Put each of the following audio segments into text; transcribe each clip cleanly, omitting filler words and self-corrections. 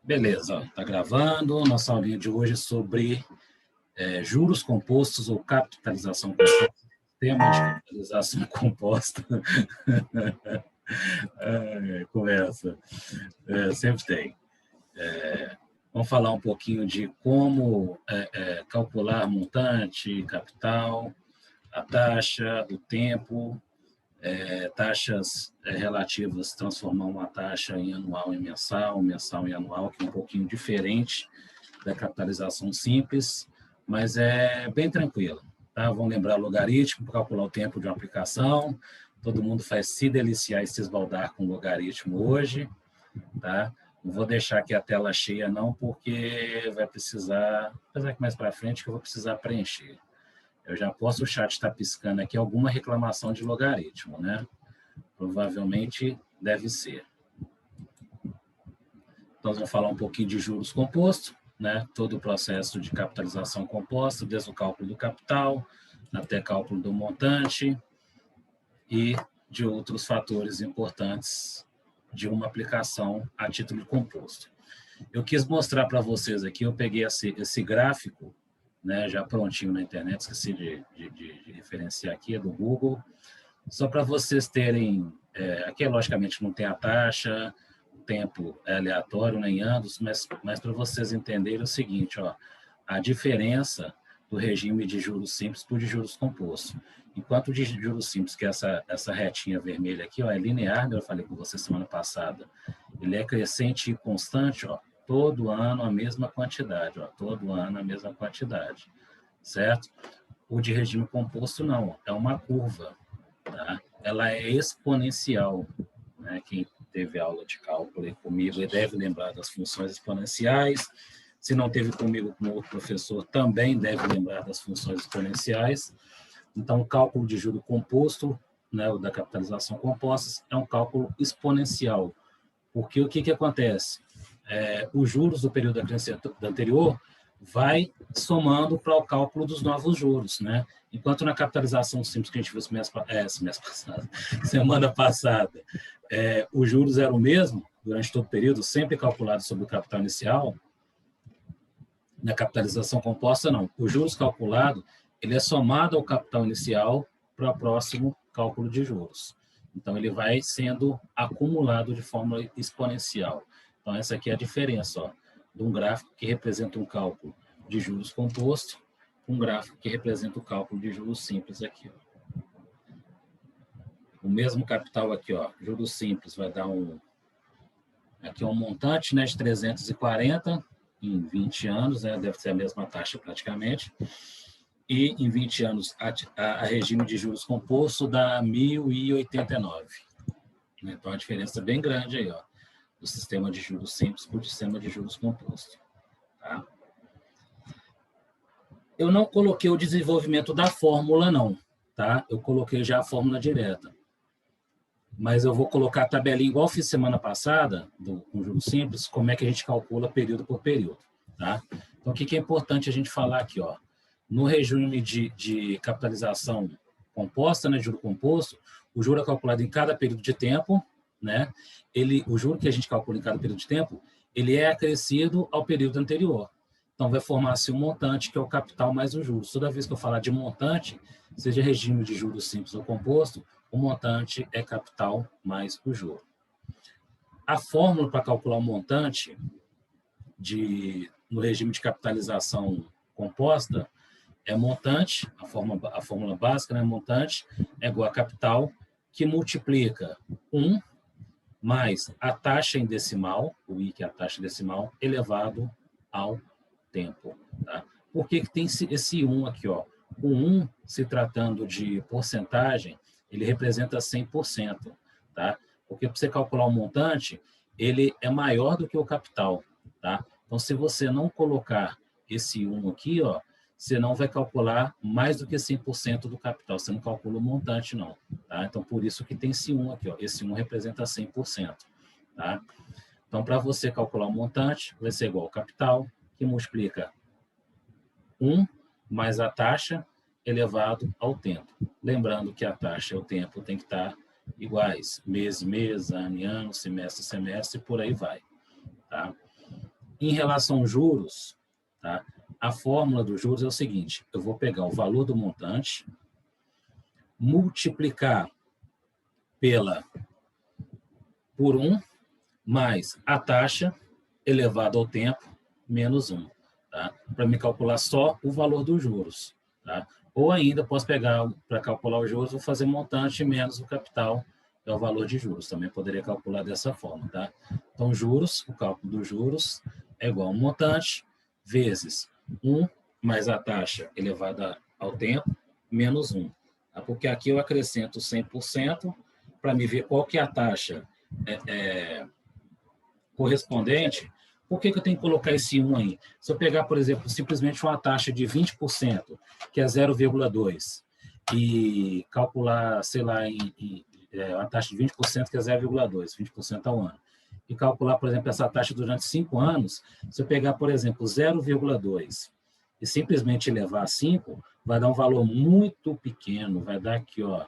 Beleza, está gravando. Nossa aulinha de hoje é sobre juros compostos ou capitalização composta. Tema de capitalização composta. Conversa. Sempre tem. Vamos falar um pouquinho de como calcular montante, capital, a taxa, o tempo, taxas relativas, transformar uma taxa em anual em mensal, mensal em anual, que é um pouquinho diferente da capitalização simples, mas é bem tranquilo. Tá? Vamos lembrar logaritmo, calcular o tempo de uma aplicação. Todo mundo faz se deliciar e se esbaldar com logaritmo hoje. Tá? Não vou deixar aqui a tela cheia não, porque vai precisar, apesar que mais para frente que eu vou precisar preencher. Eu já posso, o chat está piscando aqui alguma reclamação de logaritmo, né? Provavelmente deve ser. Então, vamos falar um pouquinho de juros compostos, né? Todo o processo de capitalização composta, desde o cálculo do capital, até cálculo do montante e de outros fatores importantes de uma aplicação a título composto. Eu quis mostrar para vocês aqui, eu peguei esse gráfico, né, já prontinho na internet, esqueci de referenciar aqui, é do Google, só para vocês terem, aqui logicamente não tem a taxa, o tempo é aleatório, nem anos, mas para vocês entenderem o seguinte, ó, a diferença do regime de juros simples para o de juros compostos. Enquanto o de juros simples, que é essa retinha vermelha aqui, ó, é linear, né, eu falei com você semana passada, ele é crescente e constante, ó, todo ano a mesma quantidade, ó, todo ano a mesma quantidade, certo? O de regime composto não, é uma curva, tá? Ela é exponencial, né? Quem teve aula de cálculo comigo deve lembrar das funções exponenciais, se não teve comigo com outro professor, também deve lembrar das funções exponenciais. Então, o cálculo de juro composto, né, o da capitalização composta, é um cálculo exponencial, porque o que acontece? Os juros do período da crescente anterior vai somando para o cálculo dos novos juros, né? Enquanto na capitalização simples que a gente viu semana passada, os juros eram o mesmo durante todo o período, sempre calculado sobre o capital inicial, na capitalização composta não. O juros calculado, ele é somado ao capital inicial para o próximo cálculo de juros. Então, ele vai sendo acumulado de forma exponencial. Então, essa aqui é a diferença, ó, de um gráfico que representa um cálculo de juros composto, um gráfico que representa o cálculo de juros simples aqui. Ó. O mesmo capital aqui, ó, juros simples, vai dar aqui um montante, né, de 340 em 20 anos, né, deve ser a mesma taxa praticamente, e em 20 anos a regime de juros composto dá 1.089. Então, a diferença é bem grande aí, ó, do sistema de juros simples para o sistema de juros composto. Tá? Eu não coloquei o desenvolvimento da fórmula, não. Tá? Eu coloquei já a fórmula direta. Mas eu vou colocar a tabelinha igual fiz semana passada, com juros simples, como é que a gente calcula período por período. Tá? Então, o que é importante a gente falar aqui? Ó? No regime de capitalização composta, né, juro composto, o juro é calculado em cada período de tempo, né? O juro que a gente calcula em cada período de tempo, ele é acrescido ao período anterior. Então, vai formar-se um montante, que é o capital mais os juros. Toda vez que eu falar de montante, seja regime de juros simples ou composto, o montante é capital mais o juro. A fórmula para calcular o montante no regime de capitalização composta é montante, a fórmula básica, né? Montante é igual a capital, que multiplica 1 mais a taxa em decimal, o I, que é a taxa decimal, elevado ao tempo. Tá? Por que tem esse 1 aqui? Ó? O 1, se tratando de porcentagem, ele representa 100%. Tá? Porque para você calcular o montante, ele é maior do que o capital. Tá? Então, se você não colocar esse 1 aqui, ó, você não vai calcular mais do que 100% do capital. Você não calcula o montante, não. Tá? Então, por isso que tem esse 1 aqui. Ó. Esse 1 representa 100%. Tá? Então, para você calcular o montante, vai ser igual ao capital, que multiplica 1 mais a taxa elevado ao tempo. Lembrando que a taxa e o tempo tem que estar iguais. Mês, mês, ano, ano, semestre, semestre, por aí vai. Tá? Em relação aos juros, tá? A fórmula dos juros é o seguinte, eu vou pegar o valor do montante, multiplicar por 1, mais a taxa elevado ao tempo, menos 1. Tá? Para me calcular só o valor dos juros. Tá? Ou ainda, posso pegar, para calcular os juros, vou fazer montante menos o capital, é o valor de juros. Também poderia calcular dessa forma. Tá? Então, juros, o cálculo dos juros é igual a um montante vezes 1 mais a taxa elevada ao tempo, menos 1. Tá? Porque aqui eu acrescento 100% para me ver qual que é a taxa correspondente. Por que eu tenho que colocar esse 1 aí? Se eu pegar, por exemplo, simplesmente uma taxa de 20%, que é 0,2, e calcular, sei lá, uma taxa de 20%, que é 0,2, 20% ao ano, e calcular, por exemplo, essa taxa durante 5 anos, se eu pegar, por exemplo, 0,2 e simplesmente elevar a 5, vai dar um valor muito pequeno, vai dar aqui, ó,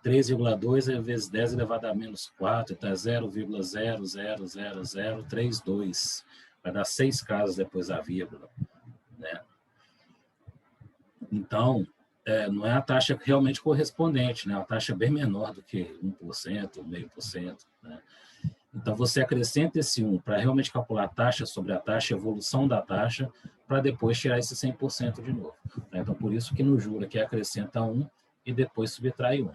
3,2 vezes 10 elevado a menos 4, está 0,0000032. Vai dar 6 casas depois da vírgula. Né? Então, não é a taxa realmente correspondente, né? É uma taxa bem menor do que 1%, 0,5%. Né? Então, você acrescenta esse 1 para realmente calcular a taxa sobre a taxa, a evolução da taxa, para depois tirar esse 100% de novo. Né? Então, por isso que no juro aqui acrescenta 1 e depois subtrai 1.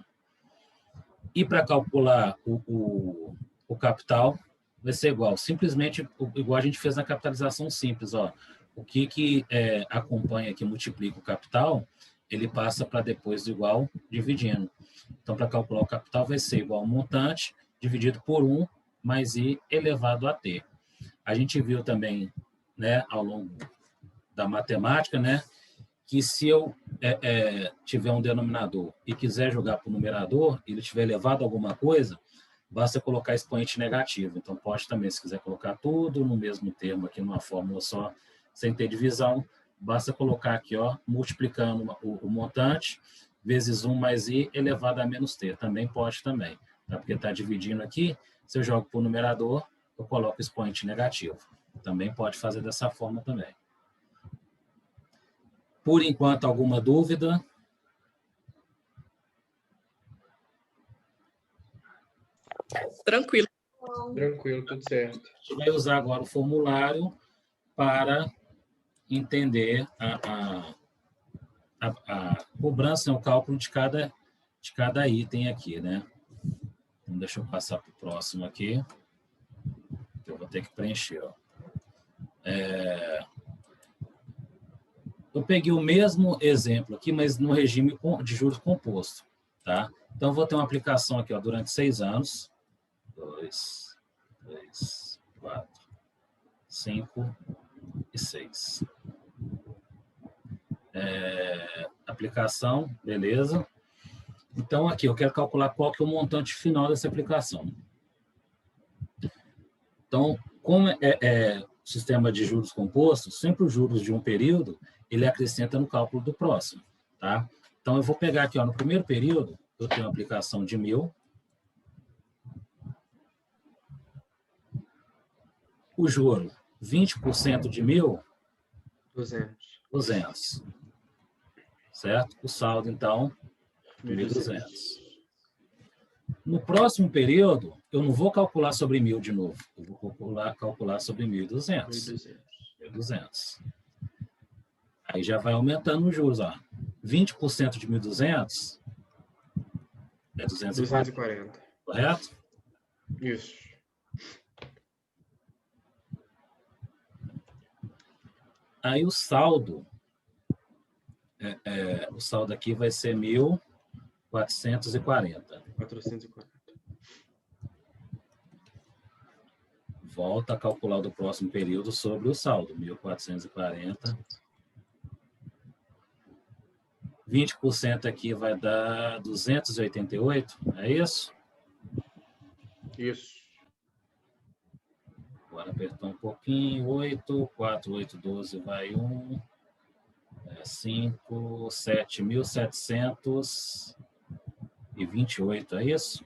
E para calcular o capital, vai ser igual. Simplesmente igual a gente fez na capitalização simples. Ó. O que acompanha, que multiplica o capital, ele passa para depois do igual, dividindo. Então, para calcular o capital, vai ser igual ao montante, dividido por 1, mais I elevado a T. A gente viu também, né, ao longo da matemática, né, que se eu tiver um denominador e quiser jogar para o numerador, ele tiver elevado a alguma coisa, basta colocar expoente negativo. Então, pode também, se quiser colocar tudo no mesmo termo aqui numa fórmula só, sem ter divisão, basta colocar aqui, ó, multiplicando o montante, vezes 1 mais I elevado a menos T. Também pode também, tá? Porque está dividindo aqui, se eu jogo para o numerador, eu coloco expoente negativo. Também pode fazer dessa forma também. Por enquanto, alguma dúvida? Tranquilo. Tranquilo, tudo certo. A gente vai usar agora o formulário para entender a cobrança, o cálculo de cada item aqui, né? Então, deixa eu passar para o próximo aqui, que eu vou ter que preencher. Ó. Eu peguei o mesmo exemplo aqui, mas no regime de juros composto. Tá? Então, eu vou ter uma aplicação aqui ó, durante 6 anos. 2, 3, 4, 5 e 6. Aplicação, beleza. Então, aqui, eu quero calcular qual que é o montante final dessa aplicação. Então, como sistema de juros compostos, sempre os juros de um período, ele acrescenta no cálculo do próximo. Tá? Então, eu vou pegar aqui, ó, no primeiro período, eu tenho uma aplicação de 1.000. O juro, 20% de 1.000, 200. Certo? O saldo, então, 1.200. No próximo período, eu não vou calcular sobre 1.000 de novo. Eu vou calcular sobre 1.200. 1.200. Aí já vai aumentando os juros. Ó. 20% de 1.200 é 240. Correto? Isso. Aí o saldo aqui vai ser 1.440. 440. Volta a calcular o do próximo período sobre o saldo, 1.440. 20% aqui vai dar 288, é isso? Isso. Agora apertou um pouquinho, 8, 4, 8, 12, vai 1, 5, 7.728, é isso?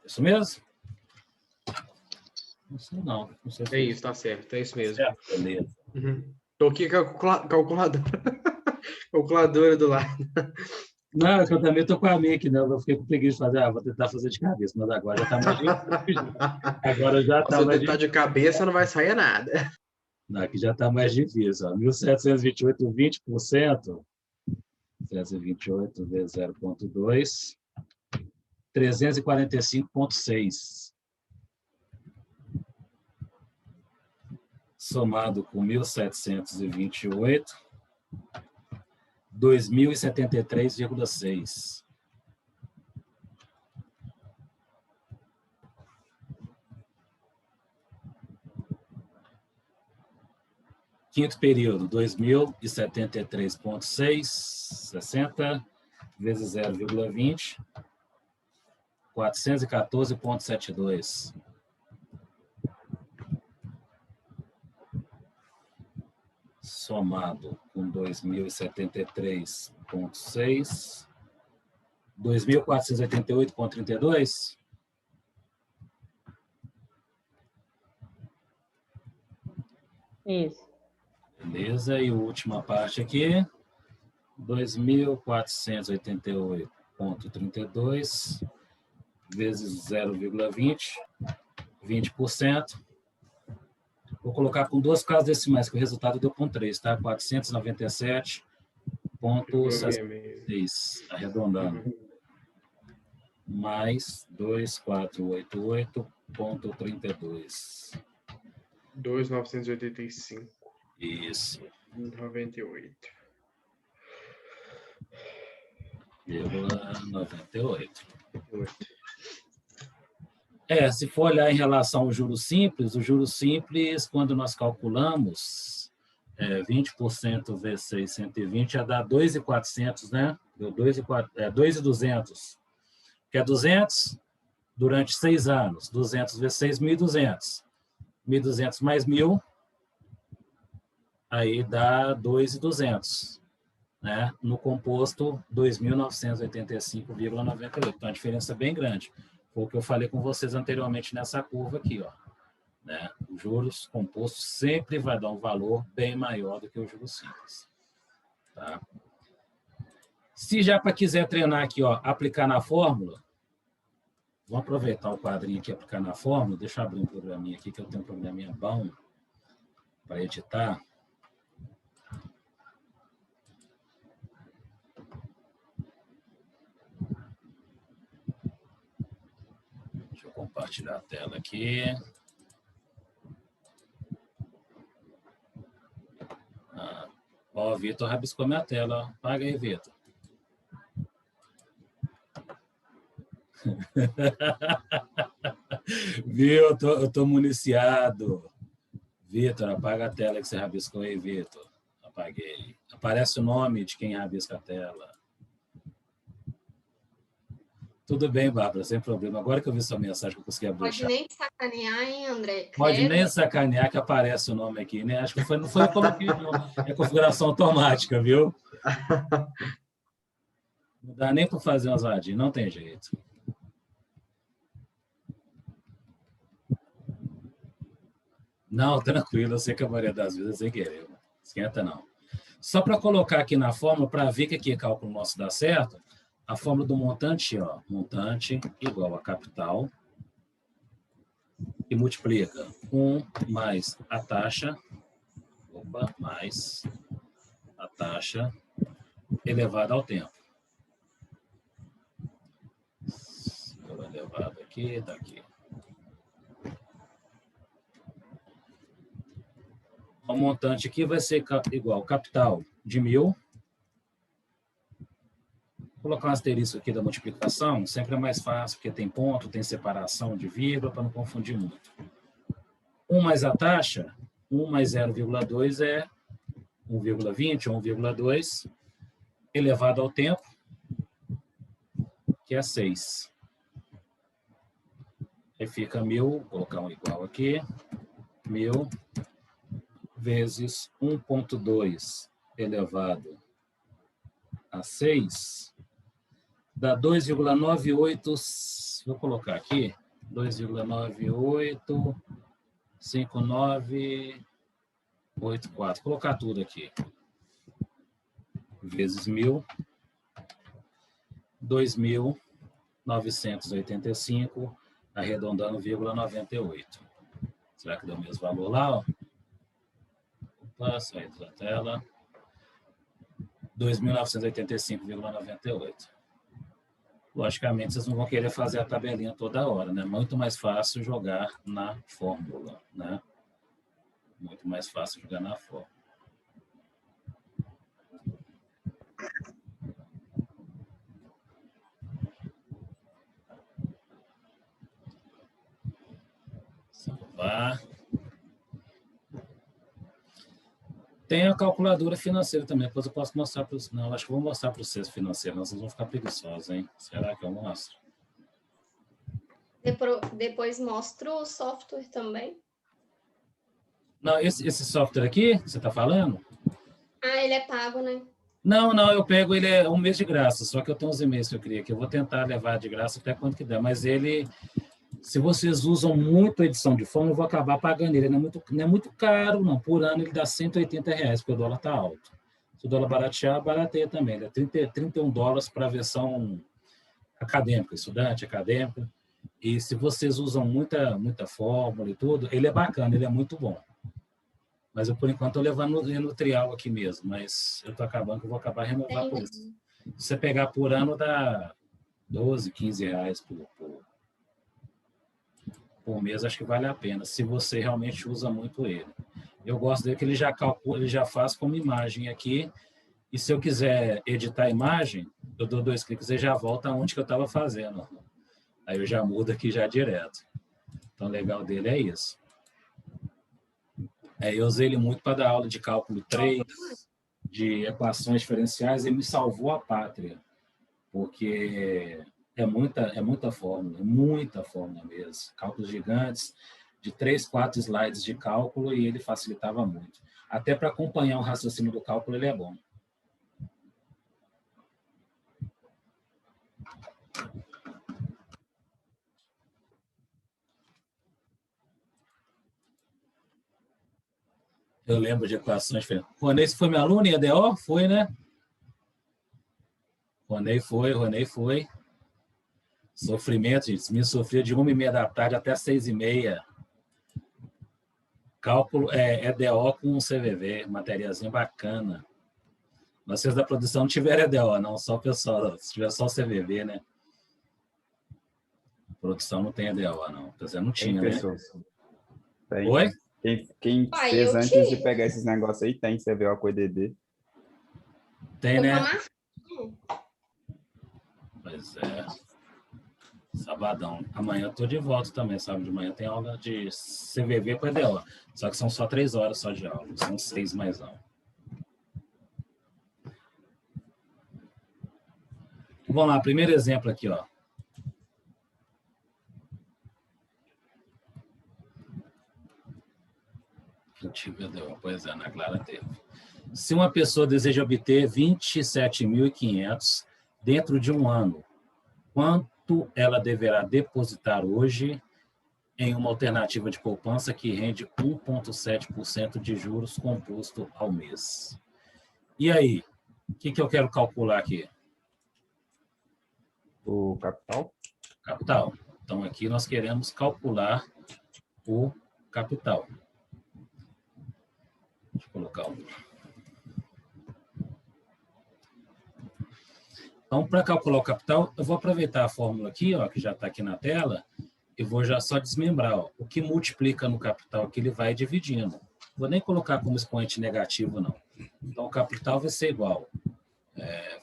Isso mesmo? Não sei não. Não sei se É isso, tá certo. É isso mesmo. certo. Beleza. Uhum. Tô aqui com a calculadora. Calculadora do lado. Não, eu também estou com a minha aqui, né? Eu fiquei com preguiça de fazer, vou tentar fazer de cabeça, mas agora já está mais difícil. Agora já Se está eu mais tentar de cabeça, não vai sair nada. Não, aqui já está mais difícil. Ó. 1.728, 20%. 728 vezes 0,2. 345,6. Somado com 1.728, 2.073,6. Quinto período, 2.073,6, 60, vezes 0,20, 414,72. Somado com 2.073,6, 2.488,32. Isso. Beleza, e a última parte aqui, 2.488,32 vezes 0,20, 20%. Vou colocar com duas casas decimais, que o resultado deu com 3, tá? 497,66, arredondando. Mais 2.488,32. 2.985. Isso. 98. 0,98. 8. Se for olhar em relação ao juros simples, o juros simples, quando nós calculamos 20% vezes 620, já dá 2.400, né? Deu 2.200. Que é 200 durante 6 anos. 200 vezes 6, 1.200. 1.200 mais 1.000, aí dá 2.200. Né? No composto, 2.985,98. Então, a diferença é bem grande. Foi o que eu falei com vocês anteriormente nessa curva aqui. Ó, né? Os juros compostos sempre vai dar um valor bem maior do que os juros simples. Tá? Se já quiser treinar aqui, ó, aplicar na fórmula, vamos aproveitar o quadrinho aqui e aplicar na fórmula. Deixa eu abrir um programinha aqui, que eu tenho um programinha bom para editar. Deixa eu compartilhar a tela aqui. Ó, o Vitor rabiscou minha tela. Ó. Paga aí, Vitor. Viu? Eu tô municiado. Vitor, apaga a tela que você rabiscou aí, Vitor. Apaguei. Aparece o nome de quem rabisca a tela. Tudo bem, Bárbara, sem problema. Agora que eu vi sua mensagem, que eu consegui abrir o chat. Pode nem sacanear, hein, André? Pode nem sacanear que aparece o nome aqui, né? Acho que não foi eu que coloquei, não. É configuração automática, viu? Não dá nem para fazer umas vadinhas, não tem jeito. Não, tranquilo, eu sei que a maioria das vezes é sem querer. Esquenta, não. Só para colocar aqui na fórmula, para ver que aqui o cálculo nosso dá certo, a fórmula do montante, ó, montante igual a capital, e multiplica 1 mais a taxa, mais a taxa elevada ao tempo. Elevado aqui, tá aqui. O montante aqui vai ser igual capital de 1.000. Vou colocar um asterisco aqui da multiplicação, sempre é mais fácil, porque tem ponto, tem separação de vírgula, para não confundir muito. 1 mais a taxa, 1 mais 0,2 é 1,20 ou 1,2, elevado ao tempo, que é 6. Aí fica 1.000, vou colocar um igual aqui, 1.000 vezes 1,2 elevado a 6, dá 2,98, vou colocar aqui, 2,98 5,984. Vou colocar tudo aqui. Vezes 1.000, 2.985, arredondando, 98. Será que deu o mesmo valor lá? Ó? Opa, saí da tela. 2.985,98. Logicamente, vocês não vão querer fazer a tabelinha toda hora, né? Muito mais fácil jogar na fórmula, né? Muito mais fácil jogar na fórmula. Salvar. Tem a calculadora financeira também, depois eu posso mostrar para vocês. Não, acho que vou mostrar para vocês financeiro, nós vamos ficar preguiçosos, hein? Será que eu mostro? Depois mostro o software também. Não, esse software aqui, que você está falando? Ah, ele é pago, né? Não, não, eu pego ele é um mês de graça, só que eu tenho uns e-mails que eu queria, que eu vou tentar levar de graça até quanto que der, mas ele, se vocês usam muito a edição de fórmula, eu vou acabar pagando ele, não é muito caro, não, por ano ele dá R$180, porque o dólar está alto. Se o dólar baratear, barateia também, ele é $31 para a versão acadêmica, estudante, acadêmica, e se vocês usam muita fórmula e tudo, ele é bacana, ele é muito bom. Mas eu, por enquanto, estou levando no trial aqui mesmo, mas eu estou acabando que eu vou acabar renovar por isso. Se você pegar por ano, dá R$12, R$15 por mês, acho que vale a pena, se você realmente usa muito ele. Eu gosto dele que ele já calcula, ele já faz como imagem aqui, e se eu quiser editar a imagem, eu dou 2 cliques e já volta aonde que eu estava fazendo. Aí eu já mudo aqui já direto. Então, o legal dele é isso. Eu usei ele muito para dar aula de cálculo 3, de equações diferenciais, e me salvou a pátria, porque é muita fórmula mesmo. Cálculos gigantes, de 3, 4 slides de cálculo, e ele facilitava muito. Até para acompanhar o raciocínio do cálculo, ele é bom. Eu lembro de equações. Ronei foi meu aluno em EDO? Foi, né? Ronei foi. Sofrimento, gente. Me sofria de 1h30 da tarde até 6h30. Cálculo EDO com CVV, matériazinha bacana. Vocês da produção não tiveram EDO, não, só o pessoal. Se tiver só o CVV, né? A produção não tem EDO, não. Quer dizer, não tinha, né? Tem. Oi? Quem fez antes de pegar esses negócios aí tem CVO com EDD. Tem, né? Pois é. Sabadão. Amanhã eu tô de volta também, sábado de manhã tem aula de CVV com EDO. Só que são só 3 horas só de aula, são 6 mais aula. Vamos lá, primeiro exemplo aqui, ó. Pois é, na Clara teve. Se uma pessoa deseja obter 27.500 dentro de um ano, quanto ela deverá depositar hoje em uma alternativa de poupança que rende 1,7% de juros composto ao mês? E aí, o que eu quero calcular aqui? O capital? Capital. Então, aqui nós queremos calcular o capital. Deixa eu colocar um. Então, para calcular o capital, eu vou aproveitar a fórmula aqui, ó, que já está aqui na tela, e vou já só desmembrar. Ó, o que multiplica no capital que ele vai dividindo. Vou nem colocar como expoente negativo, não. Então, o capital vai ser igual.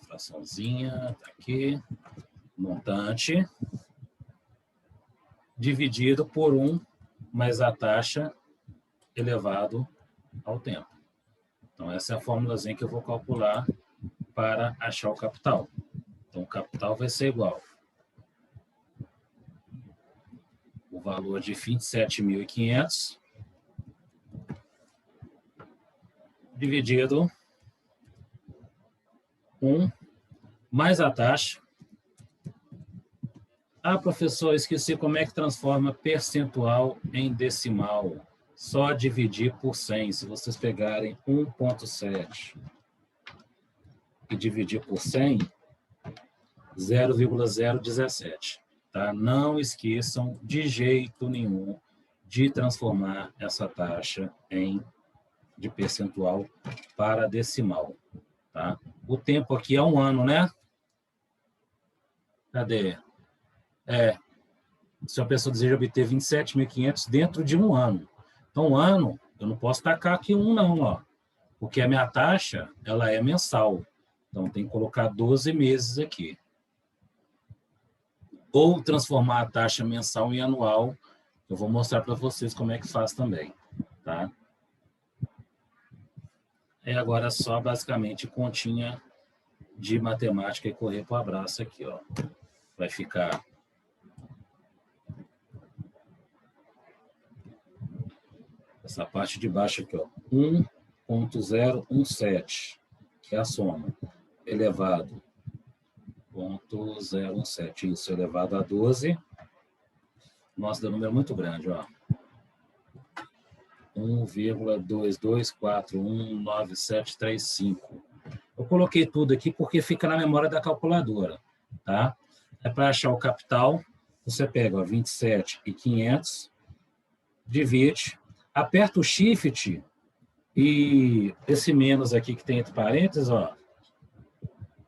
Fraçãozinha, está aqui. Montante. Dividido por 1 mais a taxa elevado ao tempo. Então, essa é a fórmulazinha que eu vou calcular para achar o capital. Então, o capital vai ser igual. O valor de 27.500 dividido 1 mais a taxa. Ah, professor, esqueci como é que transforma percentual em decimal. Só dividir por 100. Se vocês pegarem 1,7 e dividir por 100, 0,017. Tá? Não esqueçam de jeito nenhum de transformar essa taxa de percentual para decimal. Tá? O tempo aqui é 1 ano, né? Cadê? Se a pessoa deseja obter 27.500 dentro de 1 ano. Então, 1 ano, eu não posso tacar aqui 1 não, ó, porque a minha taxa ela é mensal. Então, tem que colocar 12 meses aqui. Ou transformar a taxa mensal em anual. Eu vou mostrar para vocês como é que faz também. Tá? Agora só, basicamente, continha de matemática e correr para o abraço aqui. Ó. Vai ficar... essa parte de baixo aqui, ó, 1,017, que é a soma, elevado 0,017, isso elevado a 12. Nossa, deu um número muito grande, ó. 1,22419735. Eu coloquei tudo aqui porque fica na memória da calculadora, tá? Para achar o capital, você pega, ó, 27.500, divide, aperta o Shift e esse menos aqui que tem entre parênteses, ó,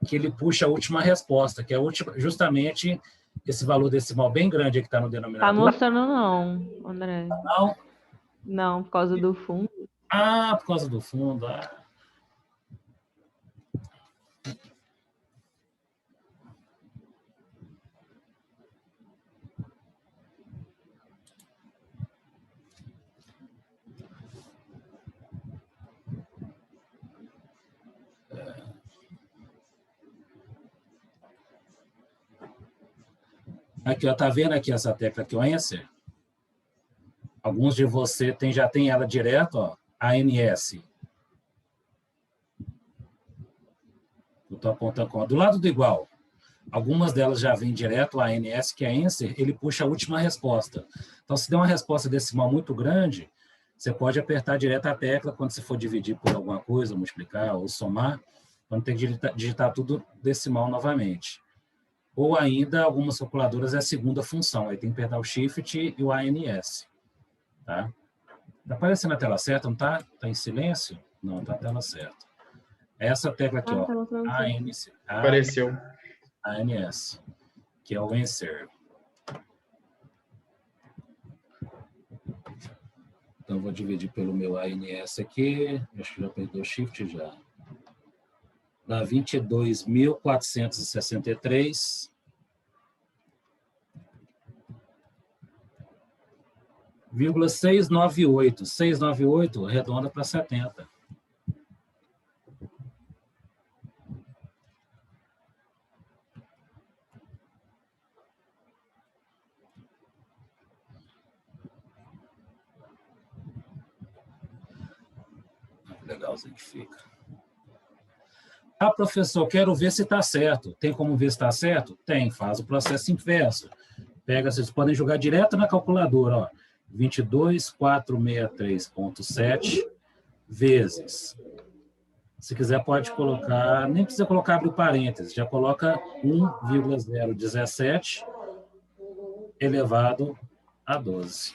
que ele puxa a última resposta, que é justamente esse valor decimal bem grande que está no denominador. Tá mostrando não, André. Não? Não, por causa do fundo. Ah, por causa do fundo. Aqui, ó, tá vendo aqui essa tecla aqui, o Answer? Alguns de vocês já tem ela direto, ó, ANS. Eu estou apontando com do lado do igual. Algumas delas já vêm direto, a ANS, que é Answer, ele puxa a última resposta. Então, se der uma resposta decimal muito grande, você pode apertar direto a tecla quando você for dividir por alguma coisa, multiplicar ou somar, quando tem que digitar tudo decimal novamente. Ou ainda, algumas calculadoras é a segunda função, aí tem que apertar o Shift e o ANS. Tá? Tá aparecendo a tela certa, não tá? Tá em silêncio? Não, tá a tela certa. Essa tecla aqui, ó, ANS. Apareceu. ANS, que é o Answer. Então, eu vou dividir pelo meu ANS aqui, acho que já apertou o Shift já. Dá 22.463. 698. 698 arredonda para 70. Legalzinho que fica. Ah, professor, quero ver se está certo. Tem como ver se está certo? Tem, faz o processo inverso. Pega, vocês podem jogar direto na calculadora, ó. 22.463.7 vezes. Se quiser, pode colocar, nem precisa colocar abre parênteses, já coloca 1,017 elevado a 12.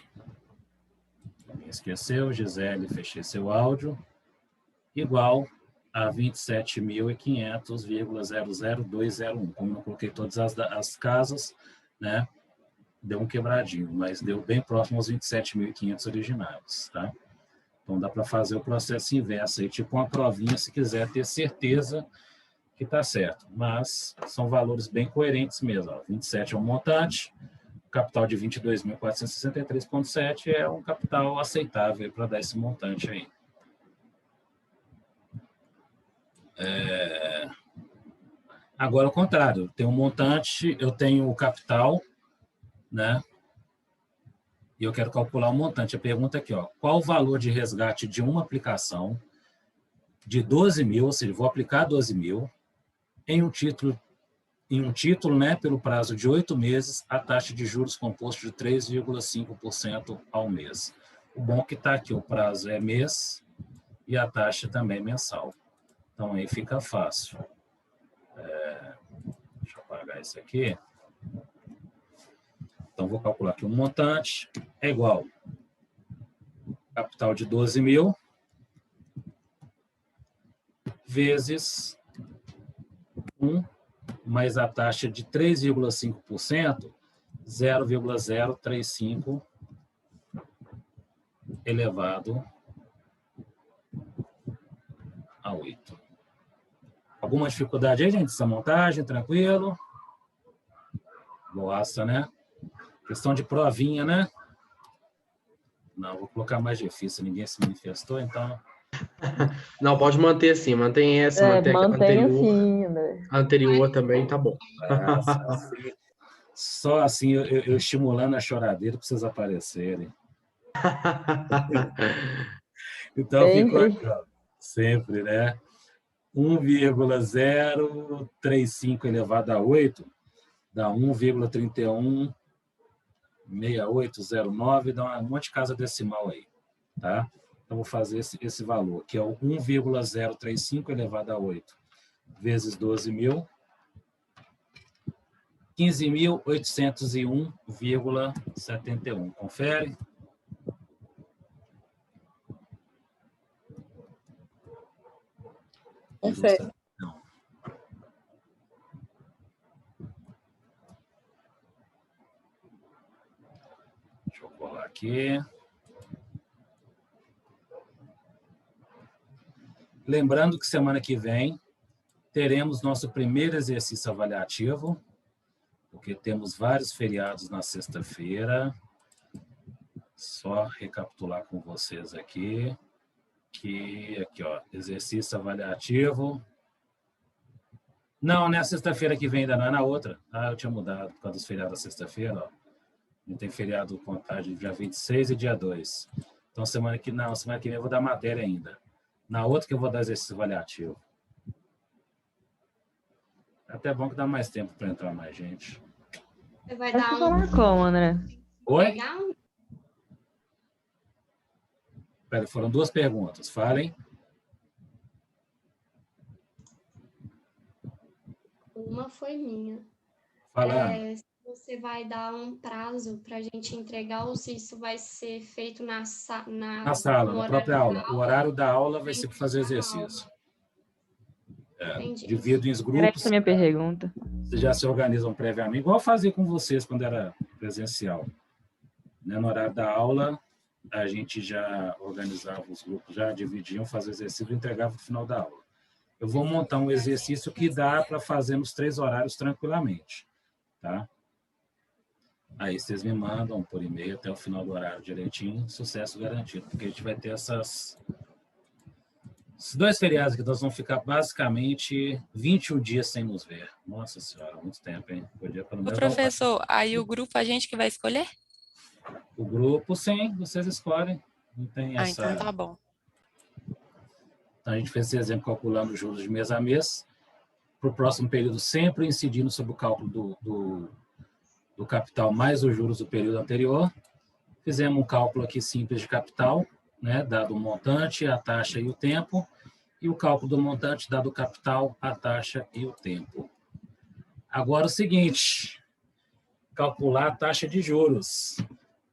Esqueceu, Gisele, fechei seu áudio. Igual a 27.500,00201. Como eu não coloquei todas as casas, né? Deu um quebradinho, mas deu bem próximo aos 27.500 originais, tá? Então, dá para fazer o processo inverso aí, tipo uma provinha, se quiser ter certeza que está certo. Mas são valores bem coerentes mesmo. Ó. 27 é um montante, o capital de 22.463,7 é um capital aceitável para dar esse montante aí. Agora, ao contrário, tem um montante, eu tenho o capital, né? E eu quero calcular o montante. A pergunta aqui, ó, qual o valor de resgate de uma aplicação de 12 mil, ou seja, vou aplicar 12 mil, em um título, né, pelo prazo de 8 meses, a taxa de juros composto de 3,5% ao mês. O bom que está aqui, o prazo é mês e a taxa também é mensal. Então, aí fica fácil. Deixa eu apagar isso aqui. Então, vou calcular aqui um montante. É igual. Capital de 12 mil vezes 1 mais a taxa de 3,5%, 0,035 elevado a 8. Alguma dificuldade aí, gente, essa montagem? Tranquilo? Gosta, né? Questão de provinha, né? Não, vou colocar mais difícil, ninguém se manifestou, então... Não, pode manter assim, mantém essa, mantém aquela Mantém anterior. assim, André. A anterior também tá bom. Só assim eu estimulando a choradeira para vocês aparecerem. Então ficou aqui, ó, sempre, né? 1,035 elevado a 8 dá 1,316809, dá um monte de casa decimal aí, tá? Então vou fazer esse valor, que é o 1,035 elevado a 8 vezes 12 mil, 15.801,71. Confere. Confere. Não. Deixa eu colar aqui. Lembrando que semana que vem teremos nosso primeiro exercício avaliativo, porque temos vários feriados na sexta-feira. Só recapitular com vocês aqui, que aqui, ó, exercício avaliativo. Não, não é a sexta-feira que vem ainda, não, é na outra. Ah, eu tinha mudado por causa dos feriados da sexta-feira, ó. Não tem feriado contagem dia 26 e dia 2. Então, semana que vem eu vou dar matéria ainda. Na outra que eu vou dar exercício avaliativo. É até bom que dá mais tempo para entrar mais gente. Você vai Vai dar falar como, André? Oi? pegar um? Pera, foram duas perguntas. Falem. Uma foi minha. Fala. Se você vai dar um prazo para a gente entregar ou se isso vai ser feito na sala, no na horário própria da aula. O horário da aula vai ser para fazer da exercício. Entendi. Divido em grupos. Essa é a minha pergunta. Vocês já se organizam previamente, igual eu fazia com vocês quando era presencial. Né? No horário da aula, a gente já organizava os grupos, já dividiam, fazia exercício e entregava no final da aula. Eu vou montar um exercício que dá para fazer nos 3 horários tranquilamente. Tá? Aí vocês me mandam por e-mail até o final do horário direitinho, sucesso garantido, porque a gente vai ter esses 2 feriados que nós vamos ficar basicamente 21 dias sem nos ver. Nossa senhora, muito tempo, hein? Podia pelo menos Professor, aí o grupo a gente que vai escolher? o grupo, sim, vocês escolhem. Não tem essa... Então tá bom. Então, a gente fez esse exemplo calculando os juros de mês a mês. Para o próximo período, sempre incidindo sobre o cálculo do capital mais os juros do período anterior. Fizemos um cálculo aqui simples de capital, né, dado o montante, a taxa e o tempo, e o cálculo do montante, dado o capital, a taxa e o tempo. Agora o seguinte, calcular a taxa de juros.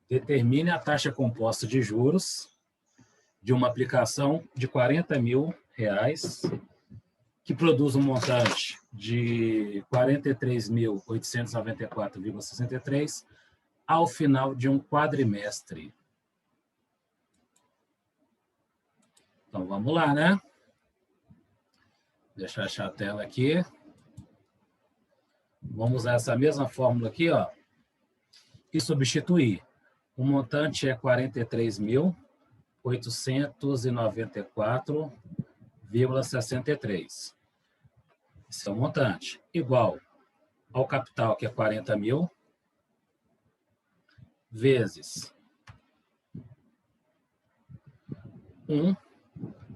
Determine a taxa composta de juros de uma aplicação de R$40 mil, que produz um montante de 43.894,63 ao final de um quadrimestre. Então, vamos lá, né? Deixa eu achar a tela aqui. Vamos usar essa mesma fórmula aqui, ó, e substituir. O montante é 43.894,63. Esse é o montante. Igual ao capital, que é 40 mil, vezes 1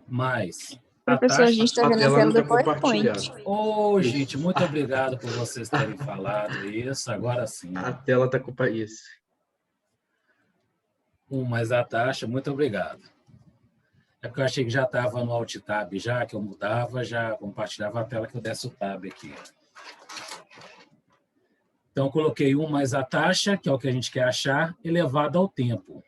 mais a Professor, tá a taxa... gente está A vendo a tela tela não do tá PowerPoint. compartilhada. Ô, gente, muito obrigado por vocês terem falado isso. Agora sim. A tela está compartilhada. mais a taxa, muito obrigado. É porque eu achei que já estava no Alt Tab, já que eu mudava, já compartilhava a tela que eu desse o Tab aqui. Então, coloquei 1 mais a taxa, que é o que a gente quer achar, elevado ao tempo.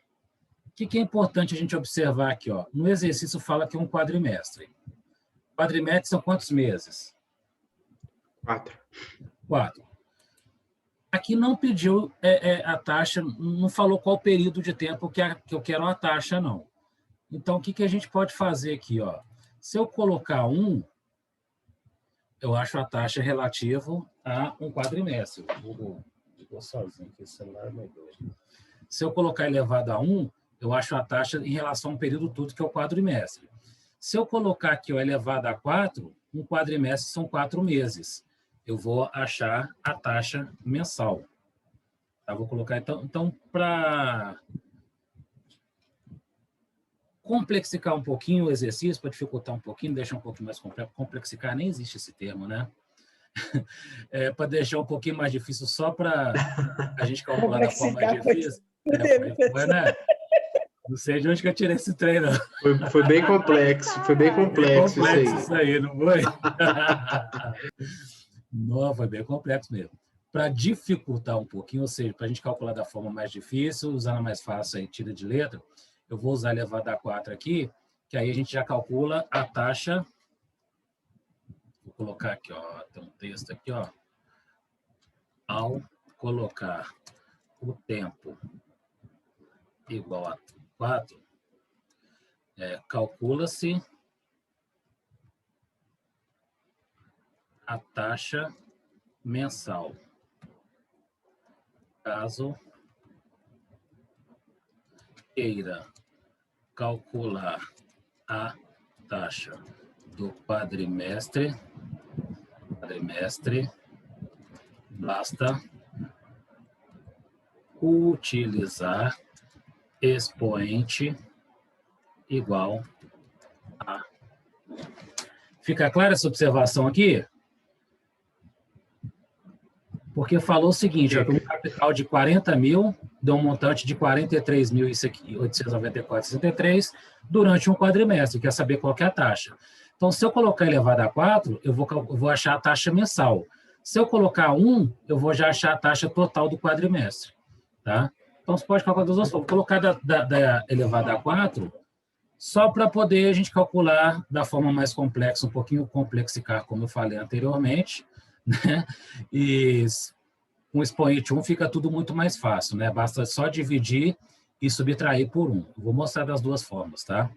O que é importante a gente observar aqui? Ó? No exercício fala que é um quadrimestre. Quadrimestre são quantos meses? 4. 4. Aqui não pediu a taxa, não falou qual período de tempo que eu quero a taxa, não. Então, o que a gente pode fazer aqui? Ó? Se eu colocar 1, eu acho a taxa relativo a um quadrimestre. Vou sozinho aqui, o celular é meio doido. Se eu colocar elevado a 1, eu acho a taxa em relação a um período todo, que é o quadrimestre. Se eu colocar aqui ó, elevado a 4, um quadrimestre são 4 meses. Eu vou achar a taxa mensal. Tá? Vou colocar, então para complexificar um pouquinho o exercício, para dificultar um pouquinho, deixar um pouquinho mais complexo. Complexificar, nem existe esse termo, né? Para deixar um pouquinho mais difícil, só para a gente calcular da forma mais difícil. Foi, né? Não sei de onde que eu tirei esse treino. Foi bem complexo, foi bem complexo isso aí, não foi? Não, foi bem complexo mesmo. Para dificultar um pouquinho, ou seja, para a gente calcular da forma mais difícil, usando a mais fácil aí, tira de letra, eu vou usar elevado a 4 aqui, que aí a gente já calcula a taxa. Vou colocar aqui, ó, tem um texto aqui, ó. Ao colocar o tempo igual a 4, calcula-se a taxa mensal. Caso queira calcular a taxa do quadrimestre, basta utilizar expoente igual a... Fica clara essa observação aqui? Porque falou o seguinte, ó, que um capital de 40 mil deu um montante de 43.894,63 durante um quadrimestre. Quer saber qual que é a taxa? Então, se eu colocar elevado a 4, eu vou achar a taxa mensal. Se eu colocar 1, eu vou já achar a taxa total do quadrimestre. Tá? Então, você pode calcular das duas formas. Vou colocar da elevada a 4, só para poder a gente calcular da forma mais complexa, um pouquinho complexificar, como eu falei anteriormente, né? E com o expoente 1 fica tudo muito mais fácil, né? Basta só dividir e subtrair por 1. Vou mostrar das duas formas, tá?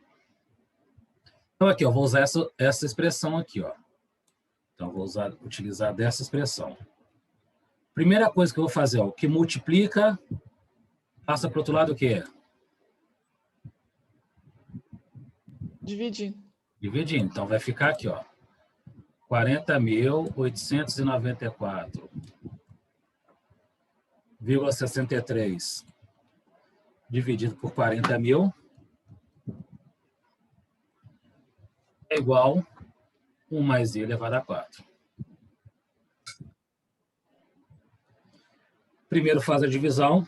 Então, aqui, eu vou usar essa expressão aqui, ó. Então, vou utilizar dessa expressão. Primeira coisa que eu vou fazer, ó, o que multiplica, passa para o outro lado o quê? Dividindo. Dividindo. Então, vai ficar aqui, ó. 40.894,63 dividido por 40 mil é igual 1 mais i elevado a 4. Primeiro faz a divisão.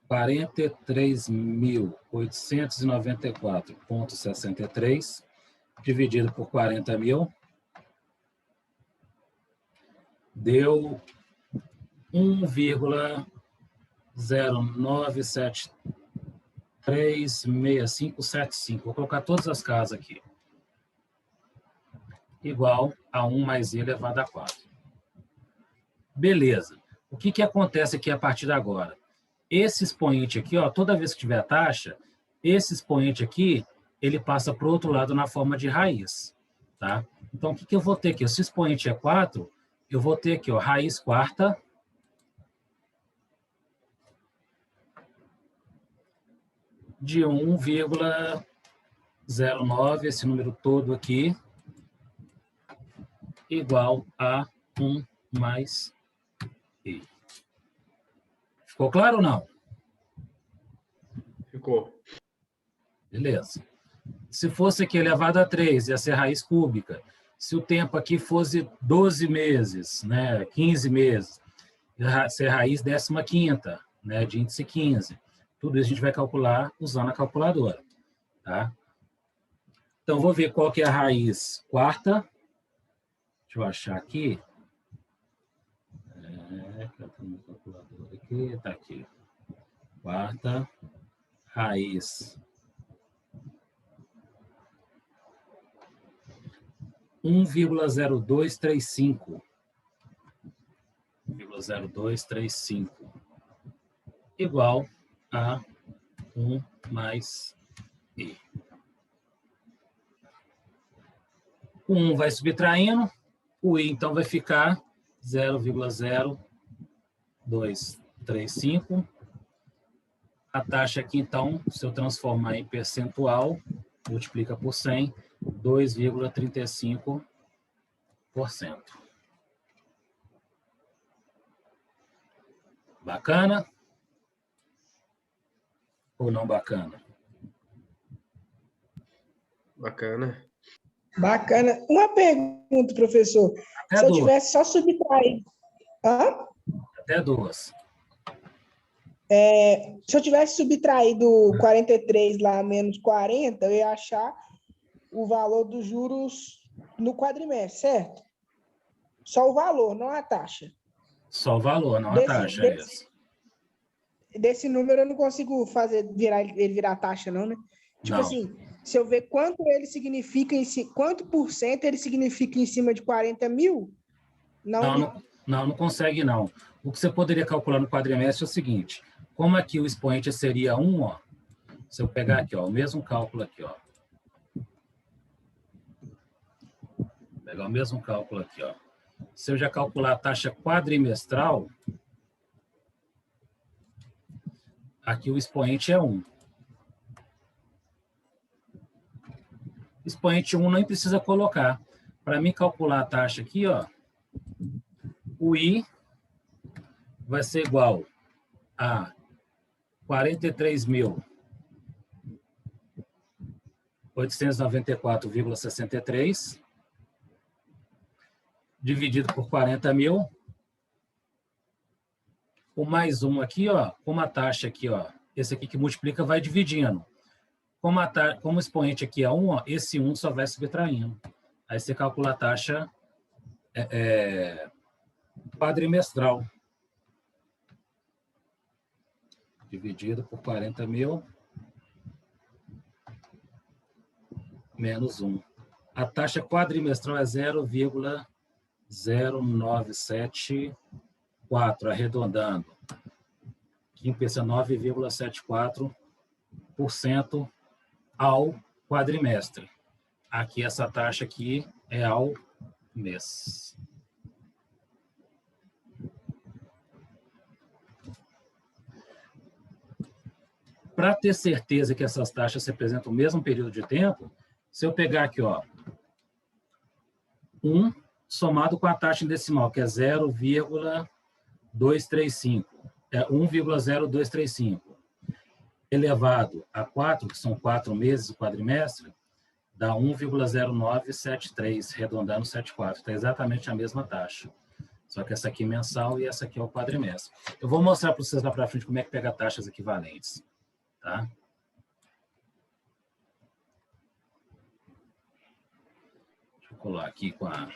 43.894,63 dividido por 40 mil deu 1,09736575. Vou colocar todas as casas aqui. Igual a 1 mais i elevado a 4. Beleza. O que acontece aqui a partir de agora? Esse expoente aqui, ó, toda vez que tiver taxa, esse expoente aqui, ele passa para o outro lado na forma de raiz. Tá? Então, o que eu vou ter aqui? Se o expoente é 4, eu vou ter aqui, ó, raiz quarta de 1,09, esse número todo aqui, igual a 1 mais i. Ficou claro ou não? Ficou. Beleza. Se fosse aqui elevado a 3, ia ser raiz cúbica. Se o tempo aqui fosse 12 meses, né, 15 meses, ia ser raiz 15ª, né, de índice 15. Tudo isso a gente vai calcular usando a calculadora. Tá? Então, vou ver qual que é a raiz quarta. Deixa eu achar aqui. Cadê meu calculador aqui? Está aqui. Quarta raiz 1,0235. 1,0235 igual a 1 mais I. O 1 vai subtraindo, o I então vai ficar 0,0235. A taxa aqui, então, se eu transformar em percentual, multiplica por 100, 2,35%. Bacana? Ou não bacana? Bacana. Bacana. Uma pergunta, professor. Até Se eu duas. tivesse só subtraído... Hã? Até duas. Se eu tivesse subtraído 43 lá menos 40, eu ia achar o valor dos juros no quadrimestre, certo? Só o valor, não a taxa. Só o valor, não a taxa. É isso. Desse número eu não consigo fazer ele virar taxa, não, né? Tipo Não. assim, se eu ver quanto ele significa, quanto por cento ele significa em cima de 40 mil, Não consegue, não. O que você poderia calcular no quadrimestre é o seguinte: como aqui o expoente seria 1, ó, se eu pegar aqui, ó, o mesmo cálculo aqui, ó. Pegar o mesmo cálculo aqui, ó. Se eu já calcular a taxa quadrimestral, aqui o expoente é 1. Expoente 1 nem precisa colocar. Para mim calcular a taxa aqui, ó, o I vai ser igual a 43.894,63 dividido por 40 mil. O mais 1 aqui, ó, como a taxa aqui, ó, esse aqui que multiplica vai dividindo. Como o expoente aqui é 1, ó, esse 1 só vai subtraindo. Aí você calcula a taxa quadrimestral. Dividido por 40 mil menos 1. A taxa quadrimestral é 0,0974, arredondando. Aqui pensa 9,74% ao quadrimestre. Aqui essa taxa aqui é ao mês. Para ter certeza que essas taxas representam o mesmo período de tempo, se eu pegar aqui, ó, 1 somado com a taxa em decimal, que é 0,235, é 1,0235, elevado a 4, que são 4 meses o quadrimestre, dá 1,0973, arredondando 74. Então, é exatamente a mesma taxa. Só que essa aqui é mensal e essa aqui é o quadrimestre. Eu vou mostrar para vocês lá para frente como é que pega taxas equivalentes. Tá? Deixa eu colar aqui com a...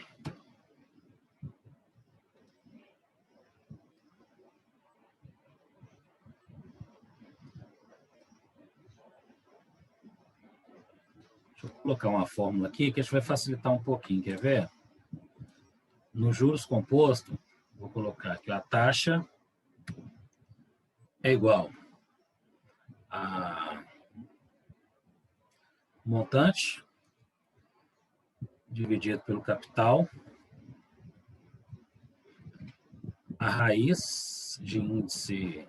Deixa eu colocar uma fórmula aqui que a gente vai facilitar um pouquinho, quer ver? No juros composto, vou colocar aqui a taxa é igual a montante dividido pelo capital, a raiz de índice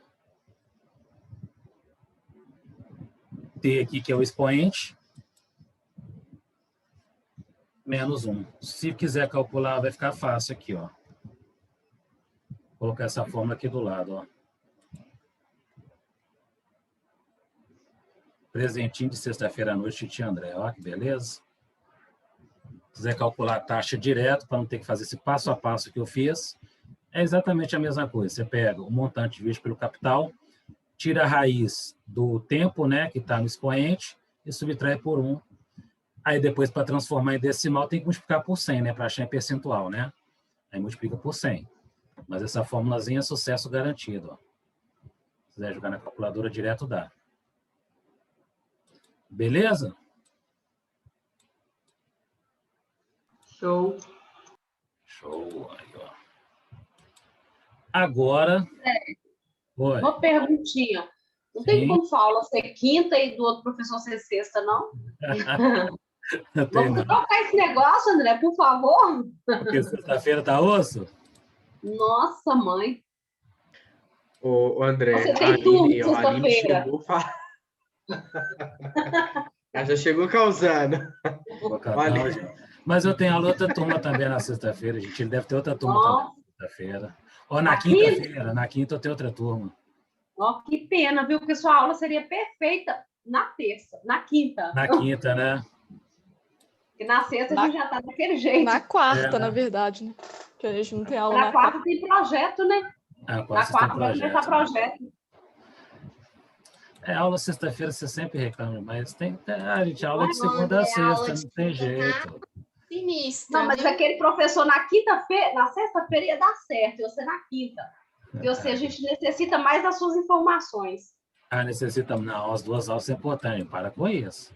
T aqui, que é o expoente, menos 1. Se quiser calcular, vai ficar fácil aqui, ó. Vou colocar essa fórmula aqui do lado, ó. Presentinho de sexta-feira à noite, tia André. Ó, que beleza. Se quiser calcular a taxa direto, para não ter que fazer esse passo a passo que eu fiz, é exatamente a mesma coisa. Você pega o montante dividido pelo capital, tira a raiz do tempo, né, que está no expoente, e subtrai por 1. Aí depois, para transformar em decimal, tem que multiplicar por 100, né, para achar em percentual, né? Aí multiplica por 100. Mas essa formulazinha é sucesso garantido. Ó. Se quiser jogar na calculadora direto, dá. Beleza? Show. Show. Aí, ó. Agora... Oi. Uma perguntinha. Não tem como sua aula ser quinta e do outro professor ser sexta, não? Vamos trocar esse negócio, André, por favor? Porque sexta-feira tá osso? Nossa, mãe. Ô, André, Você tem tudo a Aline sexta-feira. chegou... Ela já chegou causando. Não, gente. Mas eu tenho aula outra turma também na sexta-feira, gente. Ele deve ter outra turma também na sexta-feira. Ou na quinta-feira. Na quinta eu tenho outra turma. Ó, que pena, viu? Porque sua aula seria perfeita na terça, na quinta. Na quinta, né? E na sexta a gente já tá daquele jeito. Na quarta, É, né? na verdade, né? Que a gente não tem aula Na quarta tem projeto, né? Na Na quarta vai começar projeto. Aula sexta-feira você sempre reclama, mas tem... gente, aula de segunda a sexta, não tem jeito. Sinistra. Não, mas aquele professor na quinta-feira, na sexta-feira ia dar certo, e você na quinta. E ou seja, a gente necessita mais das suas informações. Necessita... Não, as duas aulas são importantes, para com isso.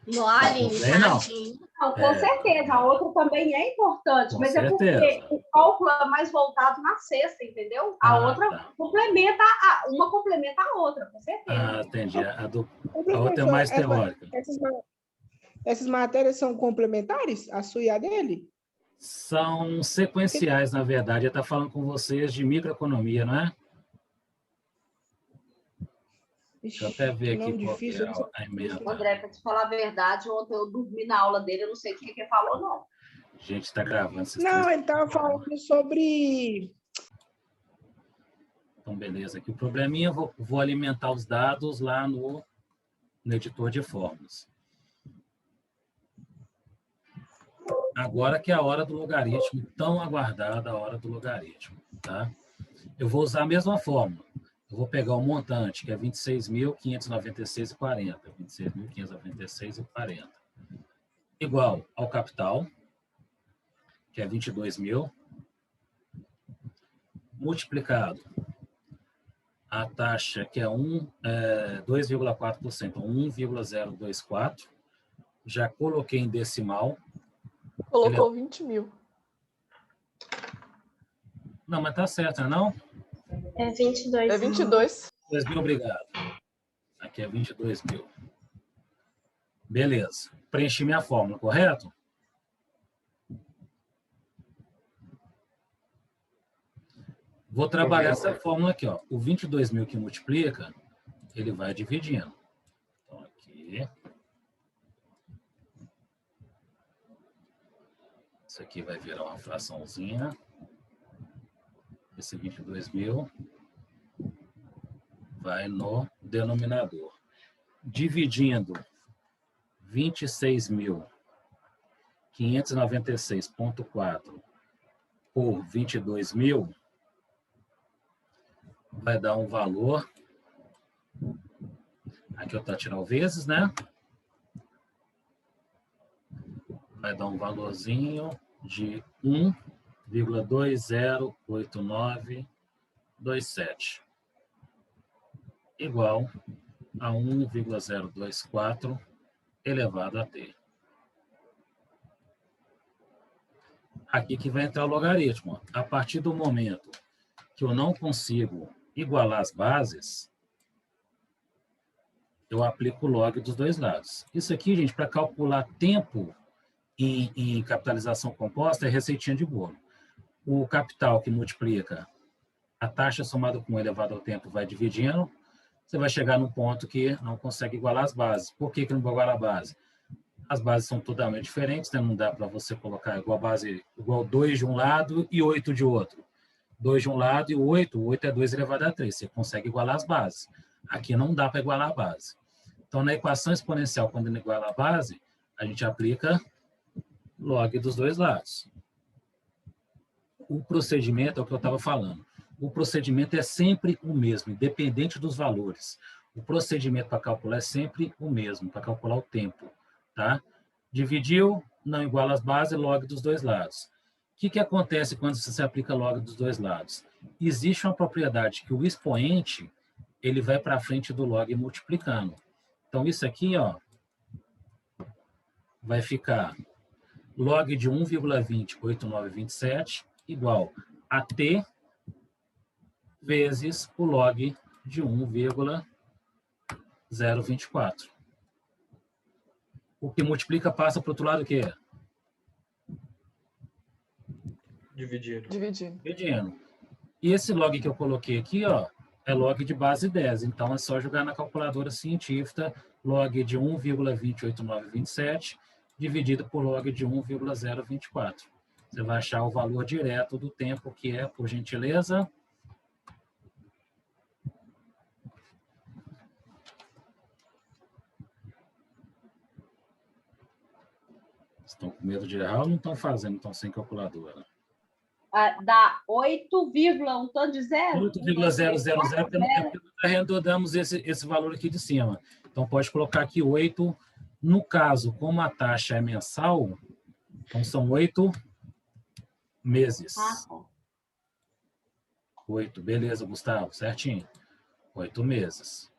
Não, Aline, não. tadinho. Não, com certeza, a outra também é importante, Com mas certeza. é porque o cálculo é mais voltado na sexta, entendeu? A outra tá. complementa, uma complementa a outra, com certeza. Entendi. A outra é mais teórica. Essas matérias são complementares? A sua e a dele? São sequenciais, na verdade. Eu estou falando com vocês de microeconomia, não é? Deixa eu até ver aqui qual difícil, é a emenda. André, para te falar a verdade, ontem eu dormi na aula dele, eu não sei o que ele falou, não. A gente está gravando. Não, ele estava falando sobre... Então, beleza. Aqui o probleminha, eu vou alimentar os dados lá no editor de fórmulas. Agora que é a hora do logaritmo, tão aguardada a hora do logaritmo, tá? Eu vou usar a mesma fórmula. Eu vou pegar o montante, que é 26.596,40. 26.596,40. Igual ao capital, que é 22.000, multiplicado a taxa, que é 2,4%, 1,024. Já coloquei em decimal. Colocou 20 mil. Não, mas tá certo, não? É 22. É 22. 22.000, obrigado. Aqui é 22.000. Beleza. Preenchi minha fórmula, correto? Vou trabalhar essa fórmula aqui, ó. O 22.000 que multiplica, ele vai dividindo. Então, aqui. Isso aqui vai virar uma fraçãozinha. Esse 22.000 vai no denominador. Dividindo 26.596,4 por 22.000, vai dar um valor. Aqui eu estou tirando o vezes, né? Vai dar um valorzinho de 1,208927, igual a 1,024 elevado a t. Aqui que vai entrar o logaritmo. A partir do momento que eu não consigo igualar as bases, eu aplico o log dos dois lados. Isso aqui, gente, para calcular tempo em capitalização composta é receitinha de bolo. O capital que multiplica a taxa somada com o elevado ao tempo vai dividindo, você vai chegar num ponto que não consegue igualar as bases. Por que não vai igualar a base? As bases são totalmente diferentes, né? Não dá para você colocar igual 2 de um lado e 8 de outro. 2 de um lado e 8 é 2 elevado a 3. Você consegue igualar as bases. Aqui não dá para igualar a base. Então, na equação exponencial, quando não iguala a base, a gente aplica log dos dois lados. O procedimento é o que eu estava falando. o procedimento é sempre o mesmo, independente dos valores. O procedimento para calcular é sempre o mesmo, para calcular o tempo. Tá? Dividiu, não iguala as bases, log dos dois lados. O que acontece quando você aplica log dos dois lados? Existe uma propriedade que o expoente ele vai para frente do log multiplicando. Então, isso aqui ó, vai ficar log de 1,208927 igual a t vezes o log de 1,024. O que multiplica passa para o outro lado o quê? Dividindo. Dividindo. E esse log que eu coloquei aqui, ó, é log de base 10. Então, é só jogar na calculadora científica log de 1,208927 dividido por log de 1,024. Você vai achar o valor direto do tempo, que é, por gentileza, estão com medo de errar ou não estão fazendo, estão sem calculadora? Dá 8, um tanto de zero? 8,000, porque nós arredondamos esse valor aqui de cima. Então, pode colocar aqui 8. No caso, como a taxa é mensal, então são 8 meses. 8, beleza, Gustavo, certinho. 8 meses.